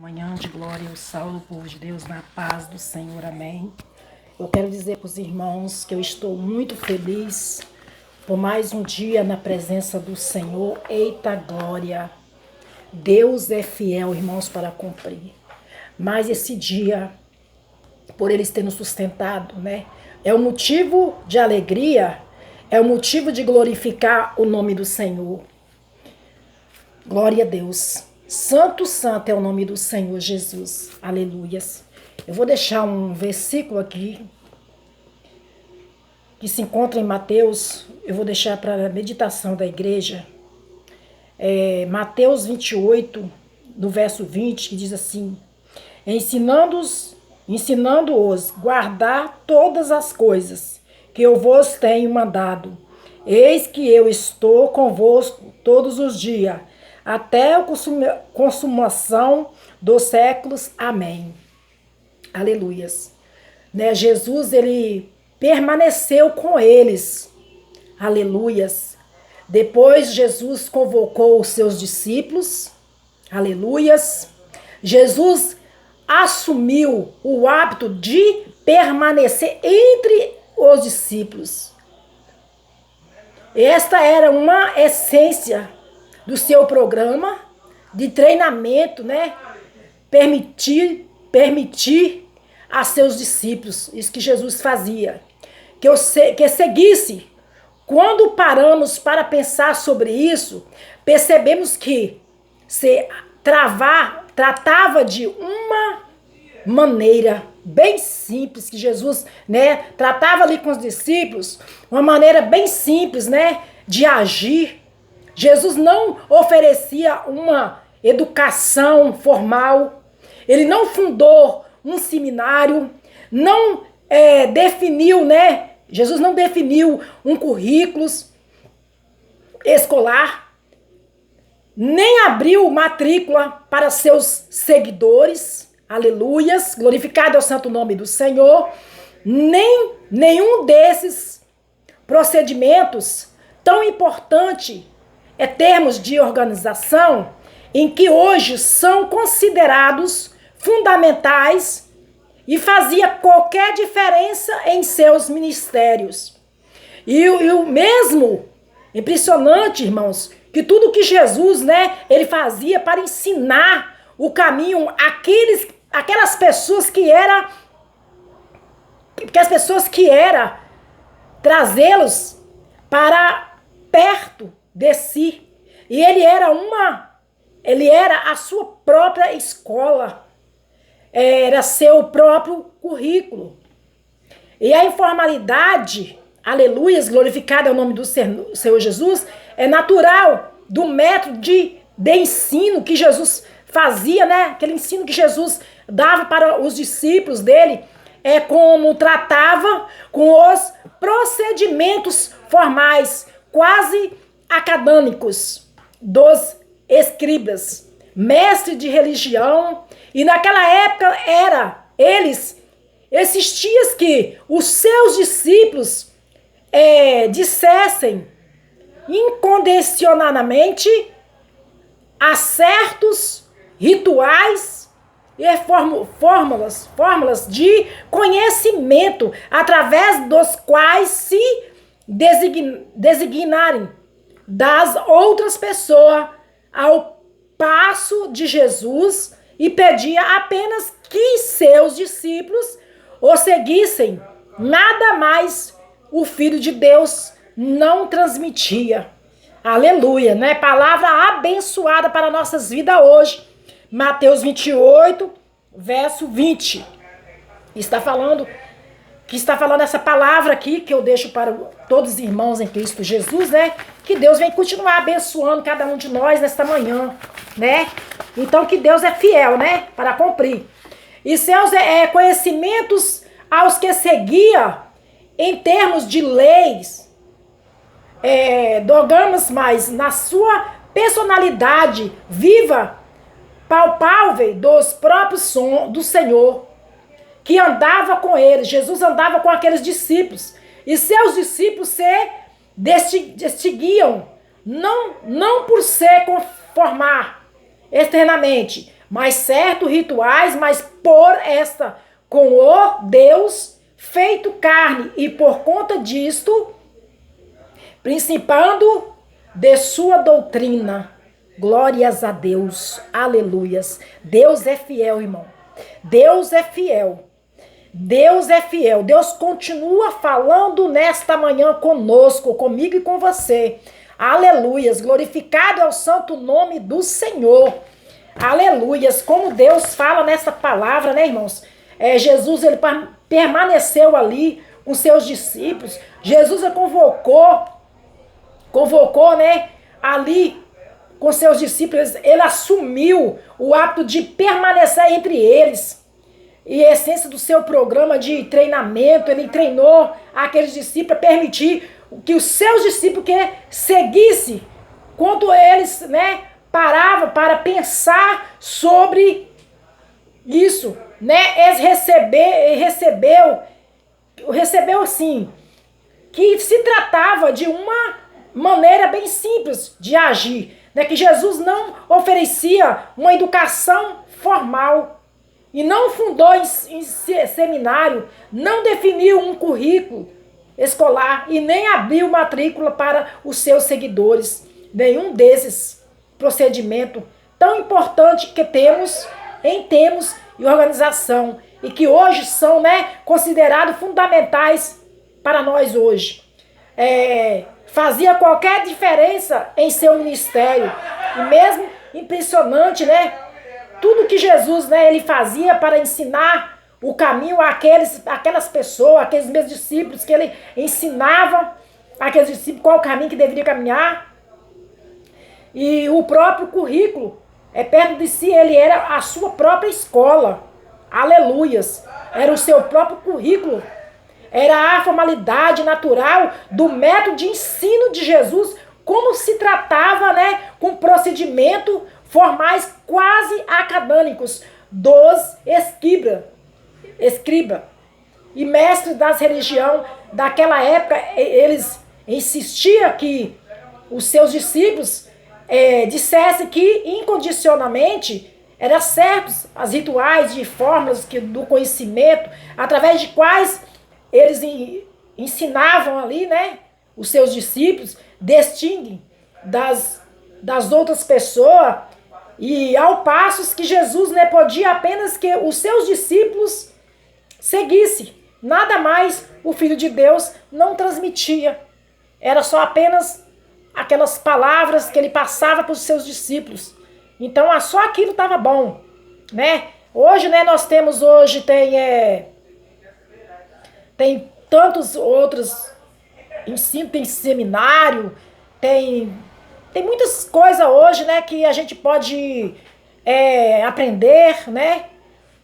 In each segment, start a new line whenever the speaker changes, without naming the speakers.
Manhã de glória, eu salvo o povo de Deus na paz do Senhor, amém. Eu quero dizer para os irmãos que eu estou muito feliz por mais um dia na presença do Senhor. Eita glória! Deus é fiel, irmãos, para cumprir. Mas esse dia, por eles terem nos sustentado, né? É um motivo de alegria, é um motivo de glorificar o nome do Senhor. Glória a Deus. Santo, santo é o nome do Senhor Jesus. Aleluias. Eu vou deixar um versículo aqui que se encontra em Mateus. Eu vou deixar para a meditação da igreja. Mateus 28, no verso 20, que diz assim: ensinando-os guardar todas as coisas que eu vos tenho mandado. Eis que eu estou convosco todos os dias, até a consumação dos séculos. Amém. Aleluias. Né? Jesus, ele permaneceu com eles. Aleluias. Depois Jesus convocou os seus discípulos. Aleluias. Jesus assumiu o hábito de permanecer entre os discípulos. Esta era uma essência do seu programa de treinamento, né? Permitir a seus discípulos, isso que Jesus fazia, que seguisse. Quando paramos para pensar sobre isso, percebemos que se tratava de uma maneira bem simples, que Jesus, né, tratava ali com os discípulos, uma maneira bem simples, né, de agir. Jesus não oferecia uma educação formal, ele não fundou um seminário, não definiu, né? Jesus não definiu um currículo escolar, nem abriu matrícula para seus seguidores, aleluias, glorificado é o santo nome do Senhor, nenhum desses procedimentos tão importante termos de organização em que hoje são considerados fundamentais e fazia qualquer diferença em seus ministérios. E o mesmo, impressionante, irmãos, que tudo que Jesus, né, ele fazia para ensinar o caminho aquelas pessoas que era trazê-los para perto de si. E ele era a sua própria escola, era seu próprio currículo. E a informalidade, aleluias, glorificado é o nome do Senhor Jesus, é natural do método de ensino que Jesus fazia, né? Aquele ensino que Jesus dava para os discípulos dele, como tratava com os procedimentos formais, quase acadêmicos, dos escribas, mestres de religião. E naquela época existia que os seus discípulos dissessem incondicionadamente a certos rituais e fórmulas de conhecimento através dos quais se designarem das outras pessoas ao passo de Jesus, e pedia apenas que seus discípulos o seguissem. Nada mais o Filho de Deus não transmitia. Aleluia, né? Palavra abençoada para nossas vidas hoje. Mateus 28, verso 20. Está falando essa palavra aqui, que eu deixo para todos os irmãos em Cristo Jesus, né? Que Deus vem continuar abençoando cada um de nós nesta manhã, né? Então que Deus é fiel, né? Para cumprir. E seus conhecimentos aos que seguia em termos de leis, dogmas, mas na sua personalidade viva, palpável dos próprios do Senhor, que andava com eles. Jesus andava com aqueles discípulos, e seus discípulos se distinguiam não por se conformar externamente, mas certos rituais, mas por esta, com o Deus feito carne, e por conta disto, principando de sua doutrina. Glórias a Deus, aleluias. Deus é fiel, irmão. Deus é fiel. Deus é fiel. Deus continua falando nesta manhã conosco, comigo e com você. Aleluias. Glorificado é o santo nome do Senhor. Aleluias. Como Deus fala nessa palavra, né, irmãos? Jesus, ele permaneceu ali com seus discípulos. Jesus convocou, né, ali com seus discípulos. Ele assumiu o hábito de permanecer entre eles. E a essência do seu programa de treinamento, ele treinou aqueles discípulos a permitir que os seus discípulos que seguissem quando eles, né, paravam para pensar sobre isso, né? Eles recebeu assim, que se tratava de uma maneira bem simples de agir, né? Que Jesus não oferecia uma educação formal e não fundou em seminário, não definiu um currículo escolar e nem abriu matrícula para os seus seguidores. Nenhum desses procedimentos tão importante que temos e organização e que hoje são, né, considerados fundamentais para nós hoje. Fazia qualquer diferença em seu ministério. E mesmo impressionante, né? Tudo que Jesus, né, ele fazia para ensinar o caminho àquelas pessoas, aqueles meus discípulos, que ele ensinava aqueles discípulos qual o caminho que deveria caminhar. E o próprio currículo, perto de si, ele era a sua própria escola. Aleluias. Era o seu próprio currículo. Era a formalidade natural do método de ensino de Jesus, como se tratava, né, com procedimento formais quase acadêmicos dos escriba e mestres das religiões daquela época. Eles insistiam que os seus discípulos dissessem que incondicionalmente eram certos as rituais de fórmulas do conhecimento, através de quais eles ensinavam ali, né, os seus discípulos, distinguem das outras pessoas, e ao passo que Jesus, né, podia apenas que os seus discípulos seguissem. Nada mais o Filho de Deus não transmitia. Era só apenas aquelas palavras que ele passava para os seus discípulos. Então, só aquilo estava bom, né? Hoje, né, tem tantos outros ensinos, tem seminário, tem muitas coisas hoje, né, que a gente pode aprender, né?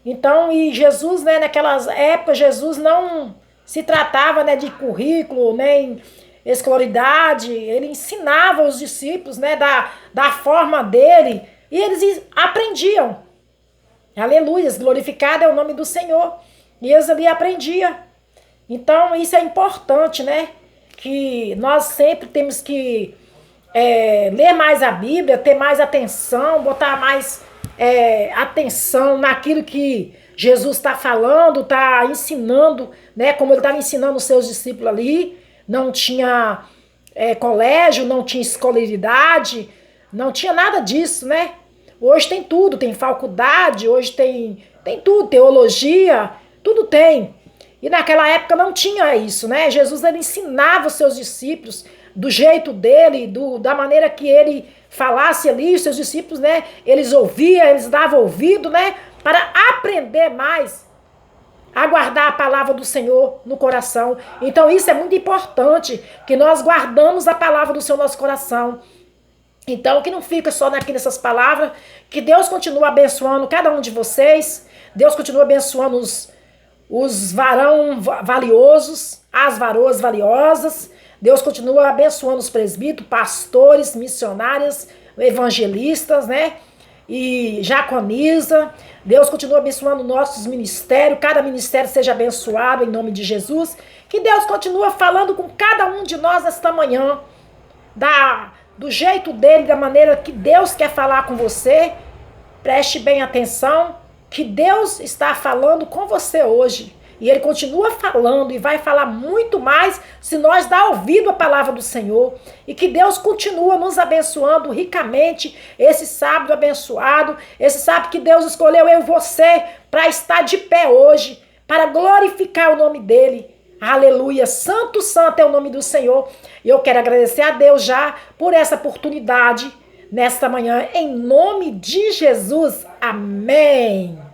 Então, e Jesus, né, naquelas épocas, Jesus não se tratava, né, de currículo, nem escolaridade. Ele ensinava os discípulos, né, da forma dele, e eles aprendiam. Aleluia, glorificado é o nome do Senhor. E eles ali aprendiam. Então, isso é importante, né? Que nós sempre temos que ler mais a Bíblia, ter mais atenção, botar mais atenção naquilo que Jesus está falando, está ensinando, né? Como ele estava ensinando os seus discípulos ali. Não tinha colégio, não tinha escolaridade, não tinha nada disso, né? Hoje tem tudo, tem faculdade, hoje tem tudo, teologia, tudo tem. E naquela época não tinha isso, né? Jesus, ele ensinava os seus discípulos do jeito dele, da maneira que ele falasse ali, os seus discípulos, né? Eles ouviam, eles davam ouvido, né? Para aprender mais a guardar a palavra do Senhor no coração. Então isso é muito importante, que nós guardamos a palavra do Senhor no nosso coração. Então que não fica só nessas palavras, que Deus continua abençoando cada um de vocês, Deus continua abençoando os varões valiosos, as varoas valiosas, Deus continua abençoando os presbíteros, pastores, missionários, evangelistas, né? E diaconisa. Deus continua abençoando nossos ministérios, cada ministério seja abençoado em nome de Jesus. Que Deus continua falando com cada um de nós esta manhã, do jeito dele, da maneira que Deus quer falar com você. Preste bem atenção que Deus está falando com você hoje. E Ele continua falando e vai falar muito mais se nós dar ouvido à palavra do Senhor. E que Deus continua nos abençoando ricamente esse sábado abençoado. Esse sábado que Deus escolheu eu e você para estar de pé hoje, para glorificar o nome dEle. Aleluia, santo, santo é o nome do Senhor. E eu quero agradecer a Deus já por essa oportunidade nesta manhã, em nome de Jesus. Amém.